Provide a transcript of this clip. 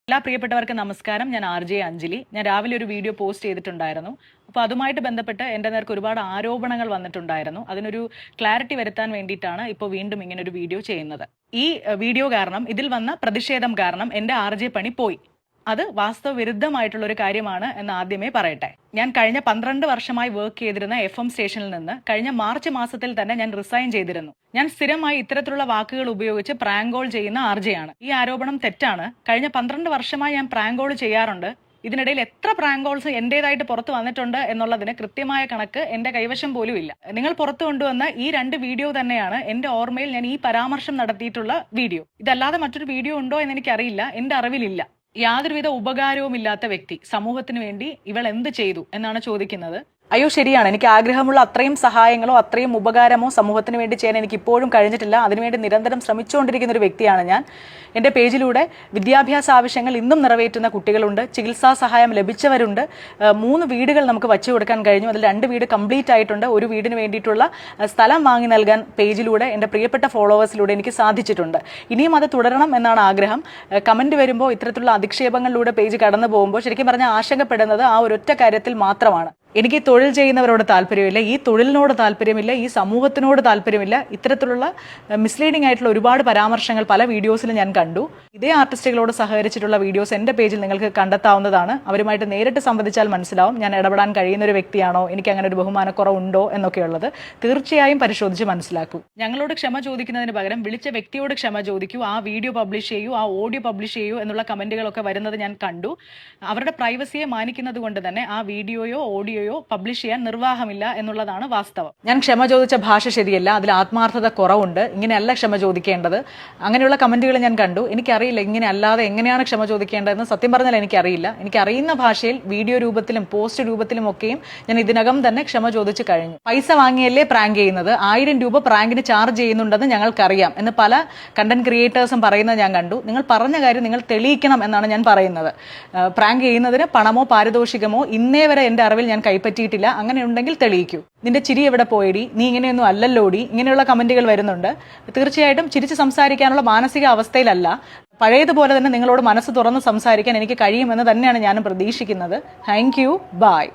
എല്ലാ പ്രിയപ്പെട്ടവർക്ക് നമസ്കാരം. ഞാൻ RJ അഞ്ജലി. ഞാൻ രാവിലെ ഒരു വീഡിയോ പോസ്റ്റ് ചെയ്തിട്ടുണ്ടായിരുന്നു. അപ്പോൾ അതുമായിട്ട് ബന്ധപ്പെട്ട് എൻ്റെ നേർക്ക് ഒരുപാട് ആരോപണങ്ങൾ വന്നിട്ടുണ്ടായിരുന്നു. അതിനൊരു ക്ലാരിറ്റി വരുത്താൻ വേണ്ടിയിട്ടാണ് ഇപ്പോൾ വീണ്ടും ഇങ്ങനെ ഒരു വീഡിയോ ചെയ്യുന്നത്. ഈ വീഡിയോ കാരണം, ഇതിൽ വന്ന പ്രതിഷേധം കാരണം എൻ്റെ RJ പണി പോയി. അത് വാസ്തവ വിരുദ്ധമായിട്ടുള്ള ഒരു കാര്യമാണ് എന്ന് ആദ്യമേ പറയട്ടെ. ഞാൻ കഴിഞ്ഞ 12 വർഷമായി വർക്ക് ചെയ്തിരുന്ന FM സ്റ്റേഷനിൽ നിന്ന് കഴിഞ്ഞ മാർച്ച് മാസത്തിൽ തന്നെ ഞാൻ റിസൈൻ ചെയ്തിരുന്നു. ഞാൻ സ്ഥിരമായി ഇത്തരത്തിലുള്ള വാക്കുകൾ ഉപയോഗിച്ച് പ്രാങ്ക് കോൾ ചെയ്യുന്ന RJ ആണ്. ഈ ആരോപണം തെറ്റാണ്. കഴിഞ്ഞ 12 വർഷമായി ഞാൻ പ്രാങ്ക് കോൾ ചെയ്യാറുണ്ട്. ഇതിനിടയിൽ എത്ര പ്രാങ്ക് കോൾസ് എന്റേതായിട്ട് പുറത്ത് വന്നിട്ടുണ്ട് എന്നുള്ളതിന് കൃത്യമായ കണക്ക് എന്റെ കൈവശം പോലും ഇല്ല. നിങ്ങൾ പുറത്തു കൊണ്ടുവന്ന ഈ 2 വീഡിയോ തന്നെയാണ് എന്റെ ഓർമ്മയിൽ ഞാൻ ഈ പരാമർശം നടത്തിയിട്ടുള്ള വീഡിയോ. ഇതല്ലാതെ മറ്റൊരു വീഡിയോ ഉണ്ടോ എന്ന് എനിക്കറിയില്ല. എന്റെ അറിവിലില്ല. യാതൊരുവിധ ഉപകാരവുമില്ലാത്ത വ്യക്തി സമൂഹത്തിന് വേണ്ടി ഇവൾ എന്ത് ചെയ്തു എന്നാണ് ചോദിക്കുന്നത്. അയ്യോ, ശരിയാണ്. എനിക്ക് ആഗ്രഹമുള്ള അത്രയും സഹായങ്ങളോ അത്രയും ഉപകാരമോ സമൂഹത്തിന് വേണ്ടി ചെയ്യാൻ എനിക്ക് ഇപ്പോഴും കഴിഞ്ഞിട്ടില്ല. അതിനുവേണ്ടി നിരന്തരം ശ്രമിച്ചുകൊണ്ടിരിക്കുന്ന ഒരു വ്യക്തിയാണ് ഞാൻ. എൻ്റെ പേജിലൂടെ വിദ്യാഭ്യാസ ആവശ്യങ്ങൾ ഇന്നും നിറവേറ്റുന്ന കുട്ടികളുണ്ട്, ചികിത്സാ സഹായം ലഭിച്ചവരുണ്ട്. 3 വീടുകൾ നമുക്ക് വച്ചു കൊടുക്കാൻ കഴിഞ്ഞു. അതിൽ 2 വീട് കംപ്ലീറ്റ് ആയിട്ടുണ്ട്. ഒരു വീടിന് വേണ്ടിയിട്ടുള്ള സ്ഥലം വാങ്ങി നൽകാൻ പേജിലൂടെ എൻ്റെ പ്രിയപ്പെട്ട ഫോളോവേഴ്സിലൂടെ എനിക്ക് സാധിച്ചിട്ടുണ്ട്. ഇനിയും അത് തുടരണം എന്നാണ് ആഗ്രഹം. കമന്റ് വരുമ്പോൾ ഇത്തരത്തിലുള്ള അധിക്ഷേപങ്ങളിലൂടെ പേജ് കടന്നു പോകുമ്പോൾ ശരിക്കും പറഞ്ഞാൽ ആശങ്കപ്പെടുന്നത് ആ ഒരൊറ്റ കാര്യത്തിൽ മാത്രമാണ്. എനിക്ക് തൊഴിൽ ചെയ്യുന്നവരോട് താല്പര്യമില്ല, ഈ തൊഴിലിനോട് താല്പര്യമില്ല, ഈ സമൂഹത്തിനോട് താല്പര്യമില്ല. ഇത്തരത്തിലുള്ള മിസ്ലീഡിംഗ് ആയിട്ടുള്ള ഒരുപാട് പരാമർശങ്ങൾ പല വീഡിയോസിലും ഞാൻ കണ്ടു. ഇതേ ആർട്ടിസ്റ്റുകളോട് സഹകരിച്ചിട്ടുള്ള വീഡിയോസ് എൻ്റെ പേജിൽ നിങ്ങൾക്ക് കണ്ടെത്താവുന്നതാണ്. അവരുമായിട്ട് നേരിട്ട് സംവദിച്ചാൽ മനസ്സിലാവും ഞാൻ ഇടപെടാൻ കഴിയുന്ന ഒരു വ്യക്തിയാണോ, എനിക്ക് അങ്ങനെ ഒരു ബഹുമാനക്കുറവുണ്ടോ എന്നൊക്കെയുള്ളത് തീർച്ചയായും പരിശോധിച്ച് മനസ്സിലാക്കൂ. ഞങ്ങളോട് ക്ഷമ ചോദിക്കുന്നതിന് പകരം വിളിച്ച വ്യക്തിയോട് ക്ഷമ ചോദിക്കൂ, ആ വീഡിയോ പബ്ലിഷ് ചെയ്യൂ, ആ ഓഡിയോ പബ്ലിഷ് ചെയ്യൂ എന്നുള്ള കമന്റുകളൊക്കെ വരുന്നത് ഞാൻ കണ്ടു. അവരുടെ പ്രൈവസിയെ മാനിക്കുന്നത് കൊണ്ട് തന്നെ ആ വീഡിയോയോ ഓഡിയോയോ പബ്ലിഷ് ചെയ്യാൻ നിർവാഹമില്ല എന്നുള്ളതാണ് വാസ്തവം. ഞാൻ ക്ഷമ ചോദിച്ച ഭാഷ ശരിയല്ല, അതിൽ ആത്മാർത്ഥത കുറവുണ്ട്, ഇങ്ങനെയല്ല ക്ഷമ ചോദിക്കേണ്ടത്, അങ്ങനെയുള്ള കമന്റുകൾ ഞാൻ കണ്ടു. എനിക്കറിയില്ല ഇങ്ങനെ അല്ലാതെ എങ്ങനെയാണ് ക്ഷമ ചോദിക്കേണ്ടതെന്ന്. സത്യം പറഞ്ഞാൽ എനിക്കറിയില്ല. എനിക്കറിയുന്ന ഭാഷയിൽ വീഡിയോ രൂപത്തിലും പോസ്റ്റ് രൂപത്തിലും ഒക്കെയും ഞാൻ ഇതിനകം തന്നെ ക്ഷമ ചോദിച്ചു കഴിഞ്ഞു. പൈസ വാങ്ങിയല്ലേ പ്രാങ്ക് ചെയ്യുന്നത്, 1000 രൂപ പ്രാങ്കിന് ചാർജ് ചെയ്യുന്നുണ്ടെന്ന് ഞങ്ങൾക്കറിയാം എന്ന് പല കണ്ടന്റ് ക്രിയേറ്റേഴ്സും പറയുന്നത് ഞാൻ കണ്ടു. നിങ്ങൾ പറഞ്ഞ കാര്യം നിങ്ങൾ തെളിയിക്കണം എന്നാണ് ഞാൻ പറയുന്നത്. പ്രാങ്ക് ചെയ്യുന്നതിന് പണമോ പാരിതോഷികമോ ഇന്നേ വരെ എൻ്റെ അറിവിൽ ഞാൻ കൈപ്പറ്റിയിട്ടില്ല. അങ്ങനെ ഉണ്ടെങ്കിൽ തെളിയിക്കൂ. നിന്റെ ചിരി എവിടെ പോയടി, നീ ഇങ്ങനെയൊന്നും അല്ലല്ലോടി, ഇങ്ങനെയുള്ള കമന്റുകൾ വരുന്നുണ്ട്. തീർച്ചയായിട്ടും ചിരിച്ച് സംസാരിക്കാനുള്ള മാനസിക അവസ്ഥയിലല്ല. പഴയതുപോലെ തന്നെ നിങ്ങളോട് മനസ്സ് തുറന്ന് സംസാരിക്കാൻ എനിക്ക് കഴിയുമെന്ന് തന്നെയാണ് ഞാനും പ്രതീക്ഷിക്കുന്നത്. Thank you. ബൈ.